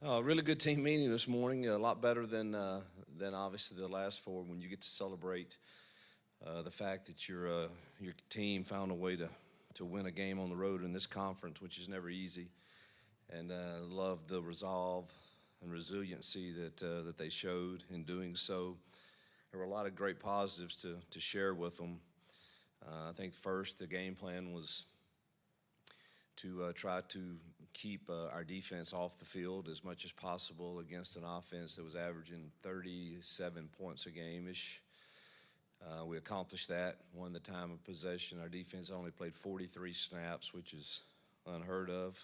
Really good team meeting this morning. A lot better than obviously the last four. When you get to celebrate the fact that your team found a way to win a game on the road in this conference, which is never easy, and loved the resolve and resiliency that they showed in doing so. There were a lot of great positives to share with them. I think first the game plan was to try to keep our defense off the field as much as possible against an offense that was averaging 37 points a game-ish. We accomplished that, won the time of possession. Our defense only played 43 snaps, which is unheard of.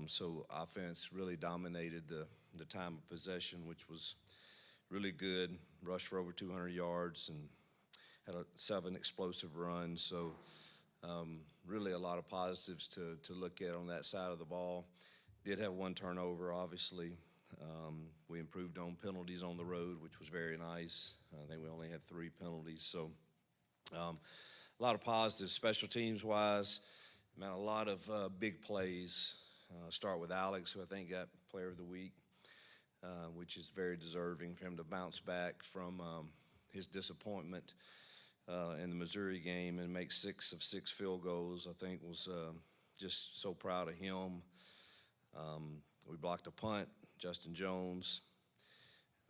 So offense really dominated the time of possession, which was really good. Rushed for over 200 yards and had 7 explosive runs. So really a lot of positives to look at on that side of the ball. Did have 1 turnover, obviously. We improved on penalties on the road, which was very nice. I think we only had 3 penalties. So a lot of positives special teams-wise. Man, a lot of big plays. Start with Alex, who I think got Player of the Week, which is very deserving for him to bounce back from his disappointment in the Missouri game and make 6 of 6 field goals. I think was just so proud of him. We blocked a punt, Justin Jones.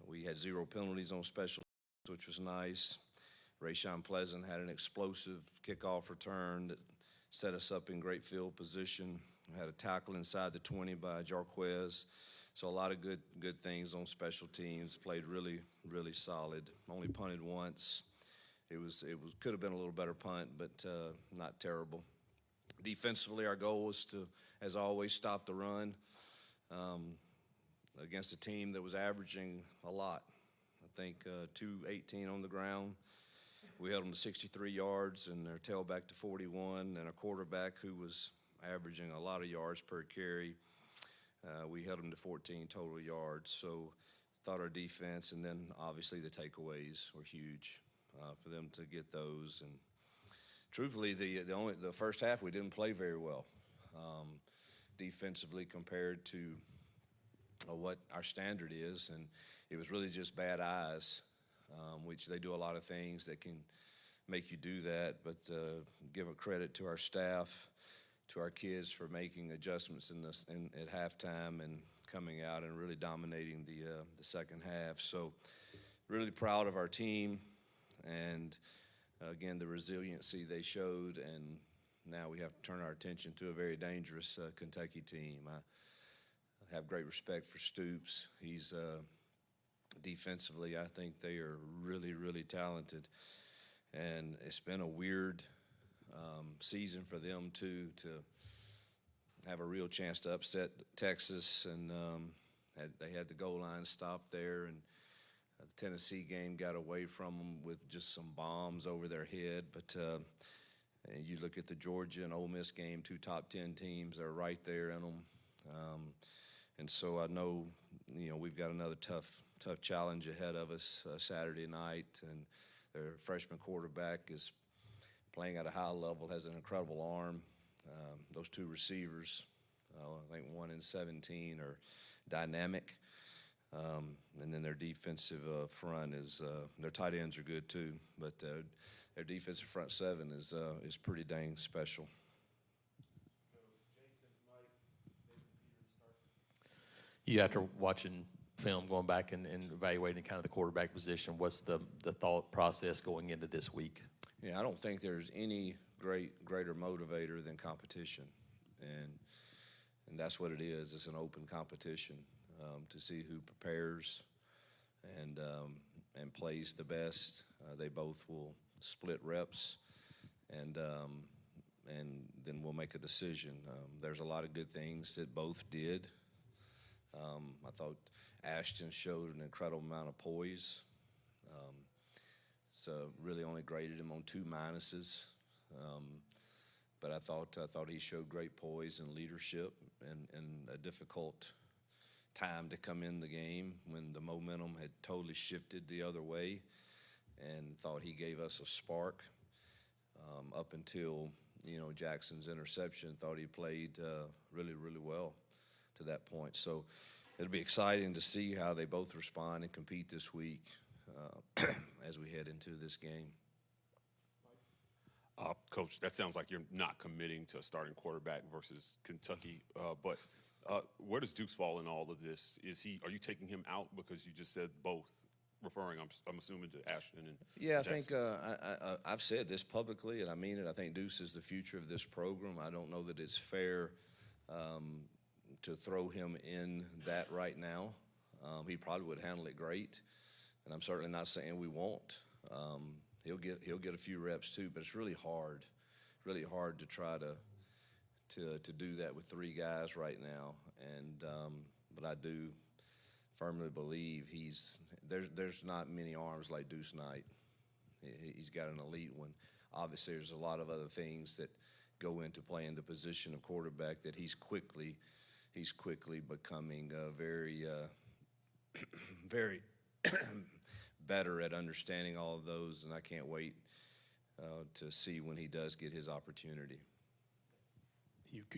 We had 0 penalties on special, which was nice. Rayshon Pleasant had an explosive kickoff return that set us up in great field position. We had a tackle inside the 20 by Jarquez. So a lot of good things on special teams. Played really solid. Only punted once. It could have been a little better punt, but not terrible. Defensively, our goal was to, as always, stop the run against a team that was averaging a lot. I think 218 on the ground. We held them to 63 yards and their tailback to 41, and a quarterback who was averaging a lot of yards per carry. We held them to 14 total yards. So thought our defense, and then obviously the takeaways were huge for them to get those. And truthfully, the first half we didn't play very well defensively compared to what our standard is, and it was really just bad eyes, which they do a lot of things that can make you do that. But give a credit to our staff, to our kids for making adjustments at halftime and coming out and really dominating the second half. So really proud of our team, and again, the resiliency they showed, and now we have to turn our attention to a very dangerous Kentucky team. I have great respect for Stoops. He's defensively, I think they are really talented, and it's been a weird season for them too, to have a real chance to upset Texas, and they had the goal line stopped there, and the Tennessee game got away from them with just some bombs over their head. But you look at the Georgia and Ole Miss game, 2 top 10 teams, they're right there in them. And so I know, we've got another tough challenge ahead of us Saturday night, and their freshman quarterback is playing at a high level, has an incredible arm. Those 2 receivers, I think 1 and 17, are dynamic. And then their defensive front is their tight ends are good too, but their defensive front 7 is pretty dang special. You, after watching film, going back and evaluating kind of the quarterback position, what's the thought process going into this week? Yeah, I don't think there's any greater motivator than competition, and that's what it is. It's an open competition to see who prepares and plays the best. They both will split reps, and then we'll make a decision. There's a lot of good things that both did. I thought Ashton showed an incredible amount of poise. So really only graded him on 2 minuses. But I thought he showed great poise and leadership and a difficult time to come in the game when the momentum had totally shifted the other way, and thought he gave us a spark up until Jackson's interception. Thought he played really well to that point. So it'll be exciting to see how they both respond and compete this week as we head into this game. Coach, that sounds like you're not committing to a starting quarterback versus Kentucky. But where does Dukes fall in all of this? Are you taking him out because you just said both? Referring, I'm assuming, to Ashton and Yeah, Jackson. I think I've said this publicly, and I mean it. I think Deuce is the future of this program. I don't know that it's fair to throw him in that right now. He probably would handle it great, and I'm certainly not saying we won't. He'll get a few reps too, but it's really hard to try to do that with 3 guys right now. And but I do firmly believe there's not many arms like Deuce Knight. He's got an elite one. Obviously, there's a lot of other things that go into playing the position of quarterback that he's quickly becoming very very better at understanding all of those, and I can't wait to see when he does get his opportunity.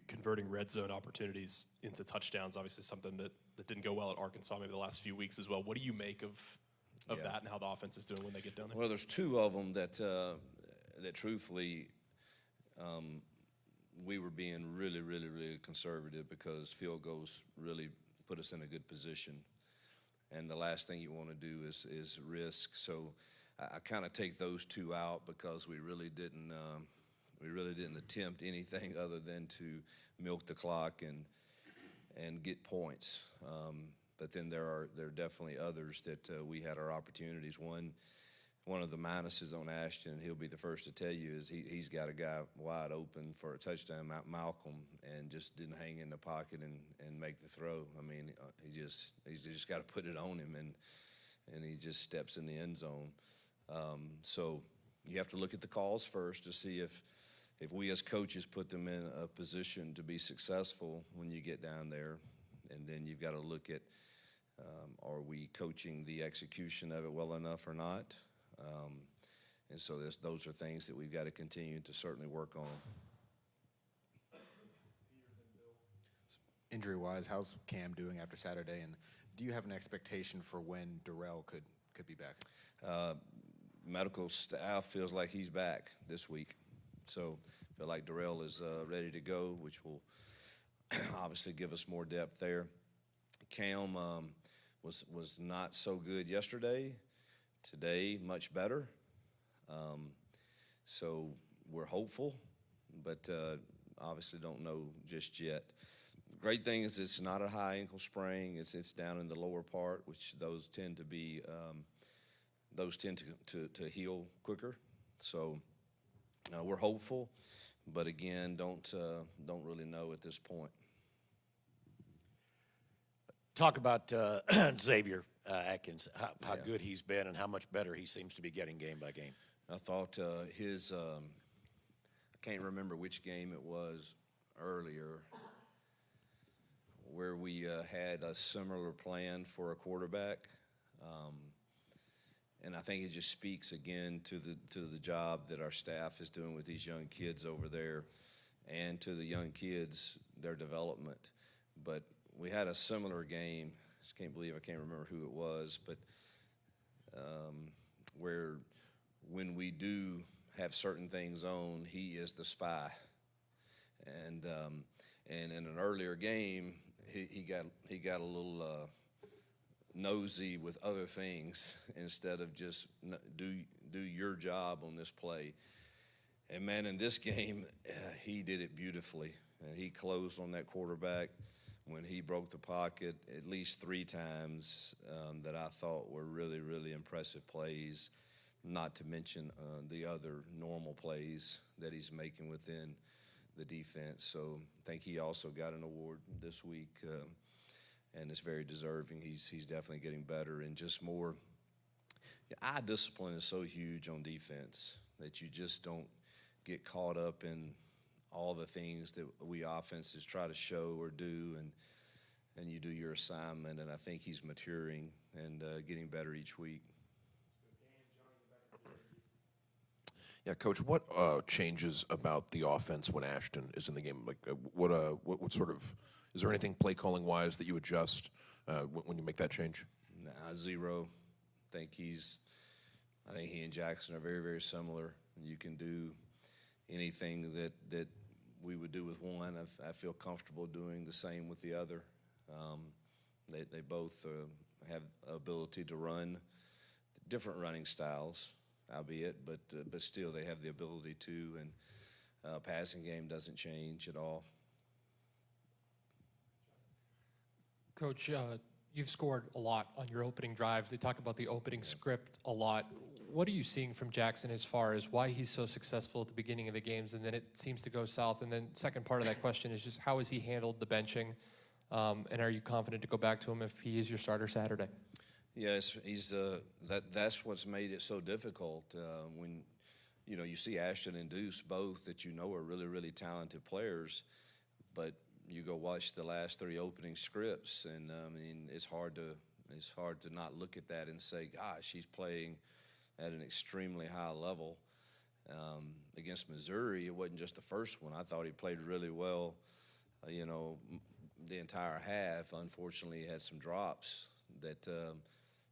Converting red zone opportunities into touchdowns, obviously something that didn't go well at Arkansas maybe the last few weeks as well. What do you make of that and how the offense is doing when they get down there? Well, there's 2 of them that truthfully we were being really, really, really conservative because field goals really put us in a good position. And the last thing you want to do is risk. So I kind of take those 2 out because we really didn't attempt anything other than to milk the clock and get points. But then there are definitely others that we had our opportunities. One of the minuses on Ashton, and he'll be the first to tell you, is he's got a guy wide open for a touchdown, Malcolm, and just didn't hang in the pocket and make the throw. I mean, he's just got to put it on him, and he just steps in the end zone. So you have to look at the calls first to see if we as coaches put them in a position to be successful when you get down there. And then you've got to look at, are we coaching the execution of it well enough or not? And so those are things that we've got to continue to certainly work on. Injury-wise, how's Cam doing after Saturday? And do you have an expectation for when Darrell could be back? Medical staff feels like he's back this week. So I feel like Darrell is ready to go, which will obviously give us more depth there. Cam was not so good yesterday. Today, much better. So we're hopeful, but obviously don't know just yet. Great thing is it's not a high ankle sprain. It's down in the lower part, which those tend to be to heal quicker. So we're hopeful, but again, don't really know at this point. Talk about Xavier Atkins, how good he's been and how much better he seems to be getting game by game. I thought his I can't remember which game it was earlier where we had a similar plan for a quarterback. And I think it just speaks again to the job that our staff is doing with these young kids over there and to the young kids, their development. But we had a similar game. I can't remember who it was, but where when we do have certain things on, he is the spy. And in an earlier game, he got a little nosy with other things instead of just do your job on this play. And man, in this game, he did it beautifully, and he closed on that quarterback when he broke the pocket at least 3 times that I thought were really, really impressive plays, not to mention the other normal plays that he's making within the defense. So I think he also got an award this week, and it's very deserving. He's definitely getting better and just more. Eye discipline is so huge on defense that you just don't get caught up in all the things that we offenses try to show or do, and you do your assignment. And I think he's maturing and getting better each week. Yeah, Coach, what changes about the offense when Ashton is in the game? Like, what sort of, is there anything play calling wise that you adjust when you make that change? Nah, zero. I think he and Jackson are very, very similar. You can do anything that we would do with one. I feel comfortable doing the same with the other. They both have ability to run different running styles, albeit, but still they have the ability to, and passing game doesn't change at all. Coach, you've scored a lot on your opening drives. They talk about the opening script a lot. What are you seeing from Jackson as far as why he's so successful at the beginning of the games and then it seems to go south? And then second part of that question is just how has he handled the benching? And are you confident to go back to him if he is your starter Saturday? Yes, that's what's made it so difficult. When you see Ashton and Deuce both that are really, really talented players, but you go watch the last three opening scripts, and it's hard to not look at that and say, gosh, he's playing at an extremely high level. Against Missouri, it wasn't just the first one. I thought he played really well, the entire half. Unfortunately, he had some drops that,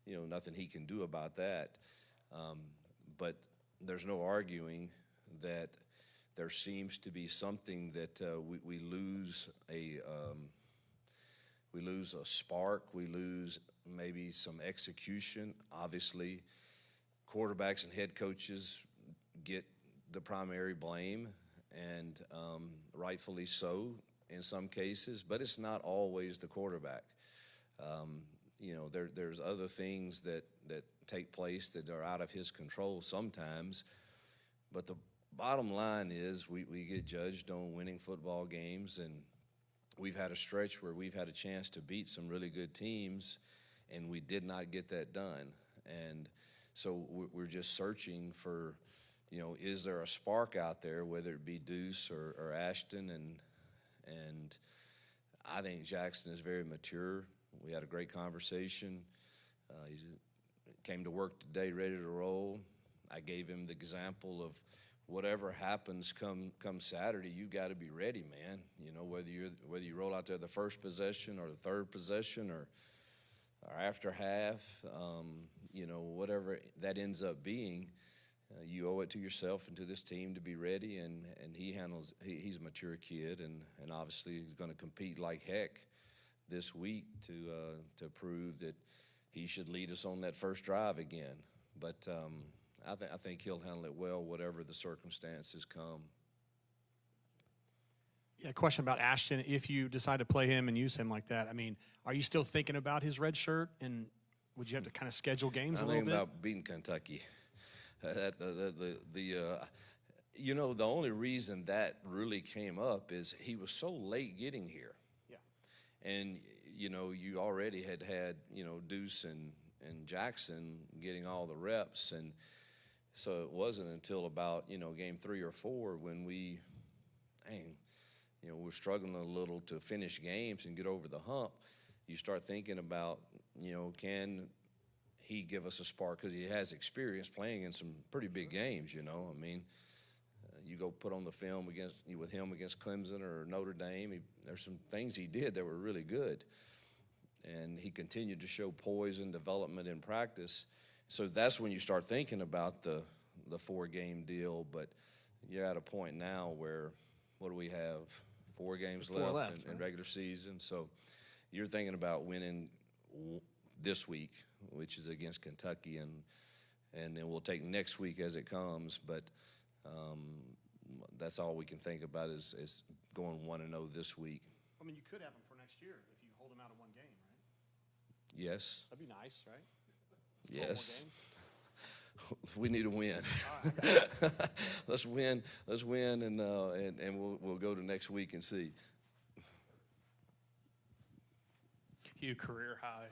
nothing he can do about that. But there's no arguing that there seems to be something that we lose a spark. We lose maybe some execution. Obviously, quarterbacks and head coaches get the primary blame, and rightfully so in some cases, but it's not always the quarterback. There's other things that take place that are out of his control sometimes, but the bottom line is we get judged on winning football games, and we've had a stretch where we've had a chance to beat some really good teams, and we did not get that done. And so we're just searching for, is there a spark out there, whether it be Deuce or Ashton, and I think Jackson is very mature. We had a great conversation. He came to work today ready to roll. I gave him the example of whatever happens come Saturday, you got to be ready, man. Whether you roll out there the first possession or the third possession or after half, whatever that ends up being, you owe it to yourself and to this team to be ready. And he's a mature kid, and obviously he's going to compete like heck this week to prove that he should lead us on that first drive again. But I think he'll handle it well, whatever the circumstances come. Yeah, question about Ashton. If you decide to play him and use him like that, are you still thinking about his red shirt? And would you have to kind of schedule games a little bit? I'm thinking about beating Kentucky. The only reason that really came up is he was so late getting here. Yeah. And, you already had Deuce and Jackson getting all the reps. And so it wasn't until about, game 3 or 4 when we're struggling a little to finish games and get over the hump. You start thinking about, can he give us a spark? Because he has experience playing in some pretty big games, you go put on the film with him against Clemson or Notre Dame. There's some things he did that were really good. And he continued to show poise and development in practice. So that's when you start thinking about the 4-game deal. But you're at a point now where, what do we have? 4 games left in regular season. So you're thinking about winning this week, which is against Kentucky, and then we'll take next week as it comes. But that's all we can think about is going 1-0 this week. You could have him for next year if you hold him out of 1 game, right? Yes. That'd be nice, right? Yes. We need a win. Let's win, and we'll go to next week and see. Hugh, career high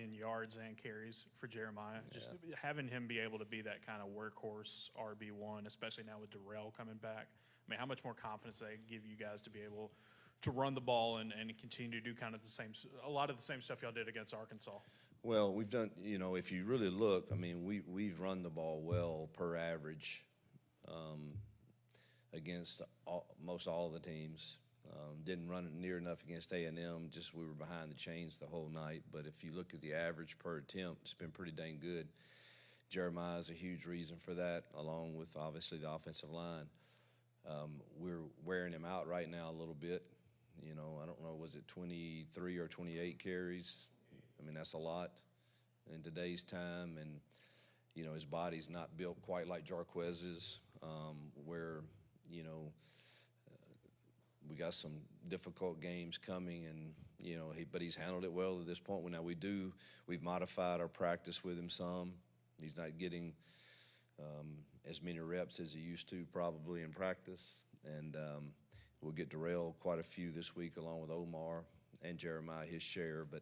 in yards and carries for Jeremiah. Just having him be able to be that kind of workhorse RB1, especially now with Darrell coming back. How much more confidence they give you guys to be able to run the ball and continue to do kind of a lot of the same stuff y'all did against Arkansas? Well, we've done, if you really look, we've run the ball well per average against most all of the teams. Didn't run it near enough against A&M. Just we were behind the chains the whole night. But if you look at the average per attempt, it's been pretty dang good. Jeremiah is a huge reason for that, along with obviously the offensive line. We're wearing him out right now a little bit. You know, I don't know, was it 23 or 28 carries? I mean, that's a lot in today's time. And, you know, his body's not built quite like Jarquez's, where, you know, we got some difficult games coming, and you know, but he's handled it well to this point. Now we've modified our practice with him some. He's not getting as many reps as he used to probably in practice, and we'll get Darrell quite a few this week along with Omar and Jeremiah his share. But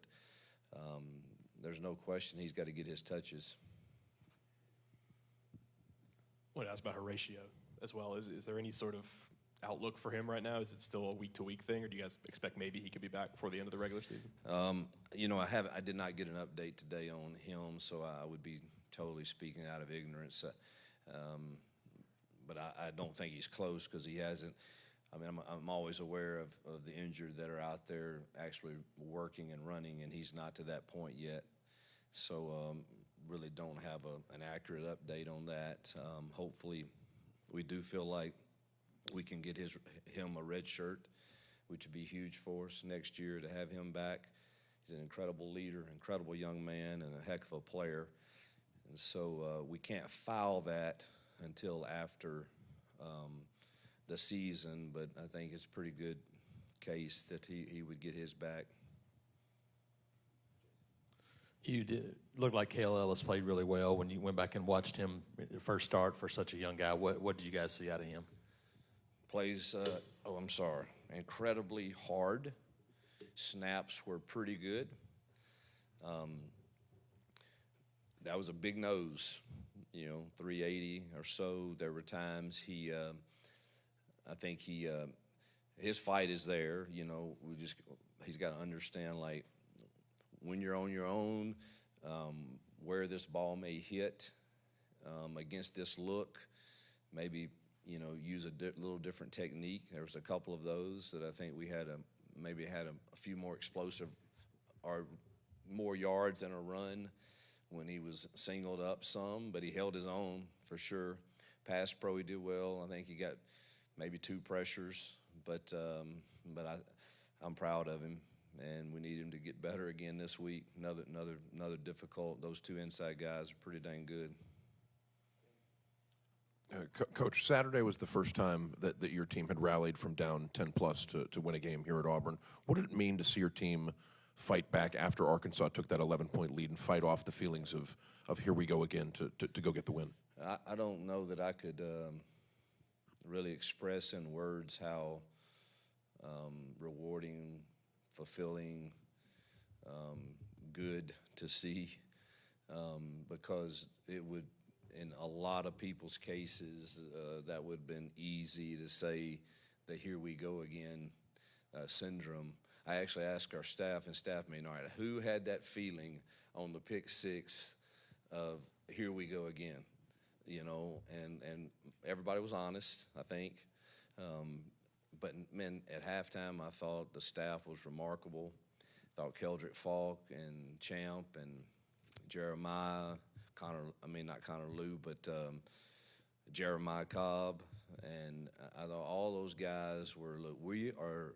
there's no question he's got to get his touches. I want to ask about Horatio as well. Is there any sort of outlook for him right now? Is it still a week-to-week thing, or do you guys expect maybe he could be back before the end of the regular season? You know, I did not get an update today on him, so I would be totally speaking out of ignorance. But I don't think he's close because he hasn't. I mean, I'm always aware of the injured that are out there actually working and running, and he's not to that point yet. So really don't have an accurate update on that. Hopefully, we do feel like we can get him a red shirt, which would be huge for us next year to have him back. He's an incredible leader, incredible young man, and a heck of a player. And so we can't foul that until after the season, but I think it's a pretty good case that he would get his back. You did look like Kale Ellis played really well when you went back and watched him first start for such a young guy. What did you guys see out of him? Plays, incredibly hard. Snaps were pretty good. That was a big nose, 380 or so. There were times I think his fight is there. He's got to understand, like, when you're on your own, where this ball may hit against this look, maybe use a little different technique. There was a couple of those that I think we had maybe had a few more explosive or more yards than a run when he was singled up some, but he held his own for sure. Pass pro, he did well. I think he got maybe 2 pressures, but I'm proud of him, and we need him to get better again this week. Another difficult. Those 2 inside guys are pretty dang good. Coach, Saturday was the first time that your team had rallied from down 10-plus to win a game here at Auburn. What did it mean to see your team fight back after Arkansas took that 11-point lead and fight off the feelings of here we go again to go get the win? I don't know that I could really express in words how rewarding, fulfilling, good to see, because it would, in a lot of people's cases, that would have been easy to say the here we go again syndrome. I actually asked our staff, and staff may know, who had that feeling on the pick 6 of here we go again? And everybody was honest, I think. But man, at halftime, I thought the staff was remarkable. I thought Keldrick Falk and Champ and Jeremiah, not Connor Lou, but Jeremiah Cobb, and I thought all those guys were, look, we are,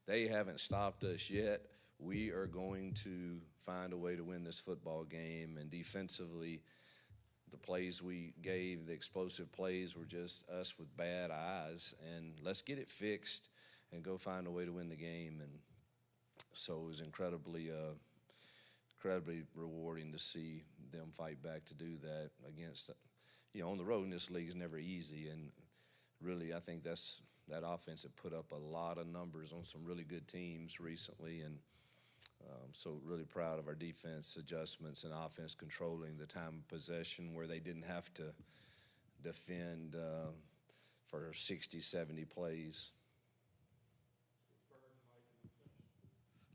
they haven't stopped us yet. We are going to find a way to win this football game, and defensively, the plays we gave, the explosive plays, were just us with bad eyes, and let's get it fixed and go find a way to win the game. And so it was incredibly rewarding to see them fight back to do that against, on the road in this league is never easy, and really I think that offense had put up a lot of numbers on some really good teams recently, and so really proud of our defense adjustments and offense controlling the time of possession where they didn't have to defend for 60, 70 plays.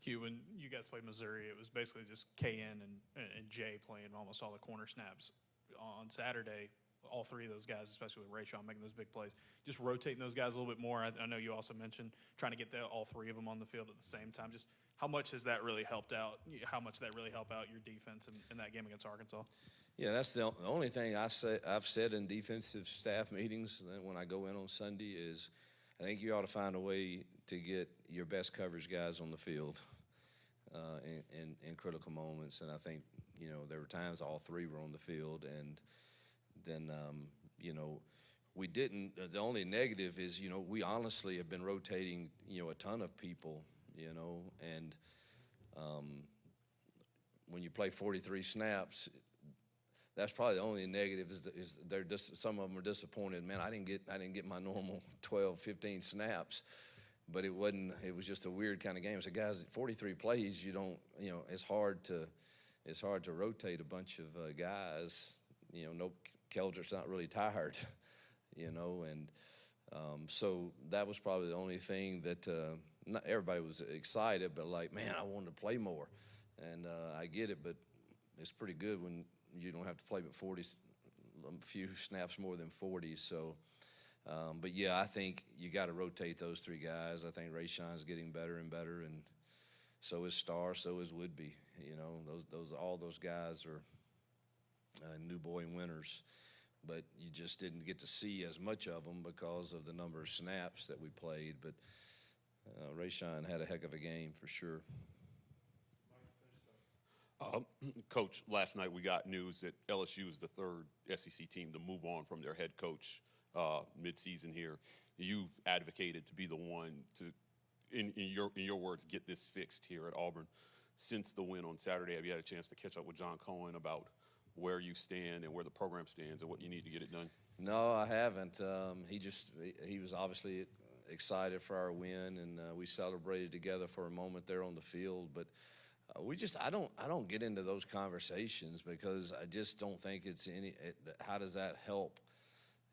Hugh, when you guys played Missouri, it was basically just KN and Jay playing almost all the corner snaps. On Saturday, all three of those guys, especially with Rayshon making those big plays, just rotating those guys a little bit more. I know you also mentioned trying to get all three of them on the field at the same time. Just how much has that really helped out? How much did that really help out your defense in that game against Arkansas? Yeah, that's the only thing I've said in defensive staff meetings when I go in on Sunday is I think you ought to find a way to get your best coverage guys on the field in critical moments. And I think, there were times all three were on the field. And then, we didn't. The only negative is, we honestly have been rotating, a ton of people, and when you play 43 snaps, that's probably the only negative is they're some of them are disappointed. Man, I didn't get my normal 12, 15 snaps, but it was just a weird kind of game. So guys, 43 plays, it's hard to rotate a bunch of guys. No, Keldrick's not really tired, and so that was probably the only thing that not everybody was excited, but like, man, I wanted to play more, and I get it, but it's pretty good when you don't have to play but 40, a few snaps more than 40. So, but yeah, I think you got to rotate those three guys. I think Rayshon's getting better and better, and so is Starr, so is Woodby. All those guys are new boy winners, but you just didn't get to see as much of them because of the number of snaps that we played. But Rayshon had a heck of a game for sure. Coach, last night we got news that LSU is the third SEC team to move on from their head coach mid-season here. You've advocated to be the one to, in your words, get this fixed here at Auburn. Since the win on Saturday, have you had a chance to catch up with John Cohen about where you stand and where the program stands and what you need to get it done? No, I haven't. He was obviously excited for our win, and we celebrated together for a moment there on the field, but I don't get into those conversations because I just don't think how does that help,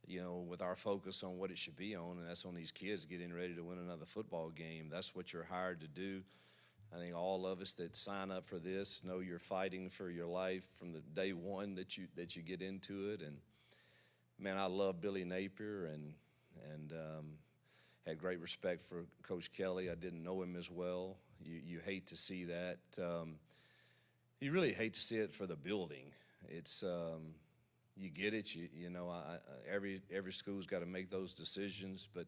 with our focus on what it should be on, and that's on these kids getting ready to win another football game. That's what you're hired to do. I think all of us that sign up for this know you're fighting for your life from the day one that you get into it. And man, I love Billy Napier and had great respect for Coach Kelly. I didn't know him as well. You hate to see that. You really hate to see it for the building. It's you get it. Every school's got to make those decisions, but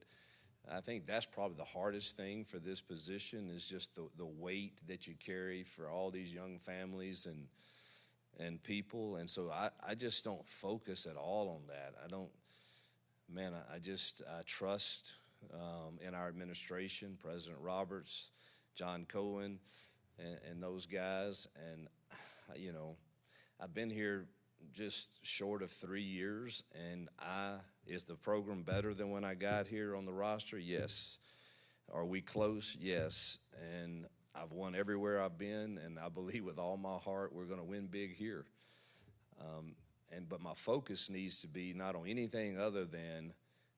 I think that's probably the hardest thing for this position is just the weight that you carry for all these young families and people. And so I just don't focus at all on that. I trust in our administration, President Roberts, John Cohen, and those guys. And, I've been here just short of 3 years, and is the program better than when I got here on the roster? Yes. Are we close? Yes. And I've won everywhere I've been, and I believe with all my heart we're going to win big here. But my focus needs to be not on anything other than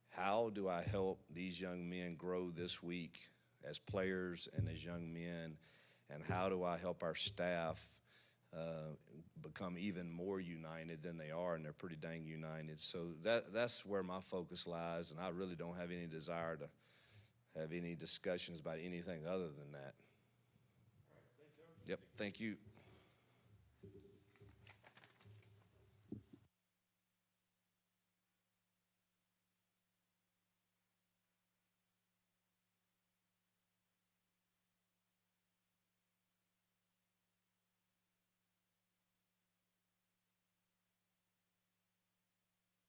how do I help these young men grow this week as players and as young men, and how do I help our staff become even more united than they are, and they're pretty dang united. So that's where my focus lies, and I really don't have any desire to have any discussions about anything other than that. Yep, thank you.